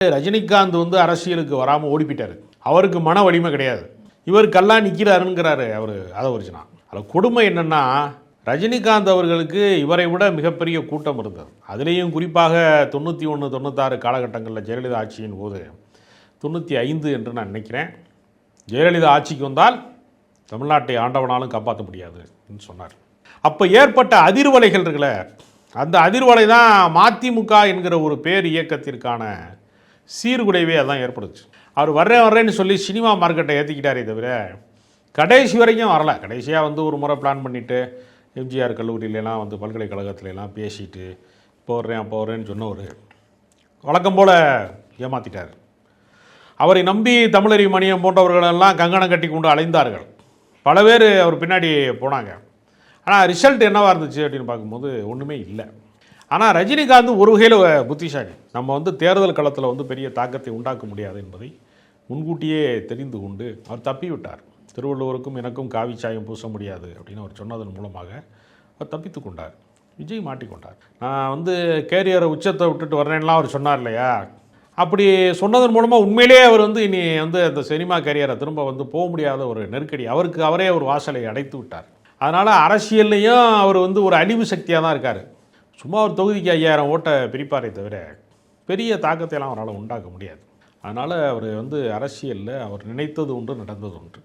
ரஜினிகாந்த் அரசியலுக்கு வராமல் ஓடிப்பிட்டார். அவருக்கு மன வலிமை கிடையாது. இவருக்கெல்லாம் நிற்கிறாருங்கிறாரு அவர். அதை ஒரிஜினா அதில் கொடுமை என்னென்னா, ரஜினிகாந்த் அவர்களுக்கு இவரை விட மிகப்பெரிய கூட்டம் இருந்தது. அதுலேயும் குறிப்பாக 91, 96 காலகட்டங்களில் ஜெயலலிதா ஆட்சியின் போது, 95 என்று நான் நினைக்கிறேன், ஜெயலலிதா ஆட்சிக்கு வந்தால் தமிழ்நாட்டை ஆண்டவனாலும் காப்பாற்ற முடியாது என்று சொன்னார். அப்போ ஏற்பட்ட அதிர்வலைகள் இருக்குல்ல, அந்த அதிர்வலை தான் மதிமுக என்கிற ஒரு பேர் இயக்கத்திற்கான சீர்குலைவே அதான் ஏற்படுச்சு. அவர் வர்றேன்னு சொல்லி சினிமா மார்க்கெட்டை ஏற்றிக்கிட்டாரே தவிர கடைசி வரைக்கும் வரல. கடைசியாக ஒரு முறை பிளான் பண்ணிவிட்டு எம்ஜிஆர் கல்லூரியிலலாம் பல்கலைக்கழகத்துலலாம் பேசிட்டு போடுறேன்னு சொன்னவர் வழக்கம் போல் ஏமாற்றிட்டார். அவரை நம்பி தமிழறி மணியம் போன்றவர்களெல்லாம் கங்கணம் கட்டி கொண்டு அலைந்தார்கள். பல பேர் அவர் பின்னாடி போனாங்க. ஆனால் ரிசல்ட் என்னவாக இருந்துச்சு அப்படின்னு பார்க்கும்போது ஒன்றுமே இல்லை. ஆனால் ரஜினிகாந்த் ஒரு வகையில் புத்திசாலி. நம்ம தேர்தல் களத்தில் பெரிய தாக்கத்தை உண்டாக்க முடியாது என்பதை முன்கூட்டியே தெரிந்து கொண்டு அவர் தப்பி விட்டார். திருவள்ளுவருக்கும் எனக்கும் காவி சாயம் பூச முடியாது அப்படின்னு அவர் சொன்னதன் மூலமாக அவர் தப்பித்து கொண்டார். விஜய் மாட்டிக்கொண்டார். நான் கேரியரை உச்சத்தை விட்டுட்டு வர்றேன்லாம் அவர் சொன்னார் இல்லையா, அப்படி சொன்னதன் மூலமாக உண்மையிலேயே அவர் இனி அந்த சினிமா கேரியரை திரும்ப போக முடியாத ஒரு நெருக்கடி அவருக்கு அவரே ஒரு வாசலை அடைத்து விட்டார். அதனால் அரசியல்லையும் அவர் ஒரு அழிவு சக்தியாக தான் இருக்கார். சும்மா ஒரு தொகுதிக்கு 5000 ஓட்டை பிரிப்பாரே தவிர பெரிய தாக்கத்தையெல்லாம் அவரால் உண்டாக்க முடியாது. அதனால் அவர் அரசியலில் அவர் நினைத்தது ஒன்று, நடந்தது ஒன்று.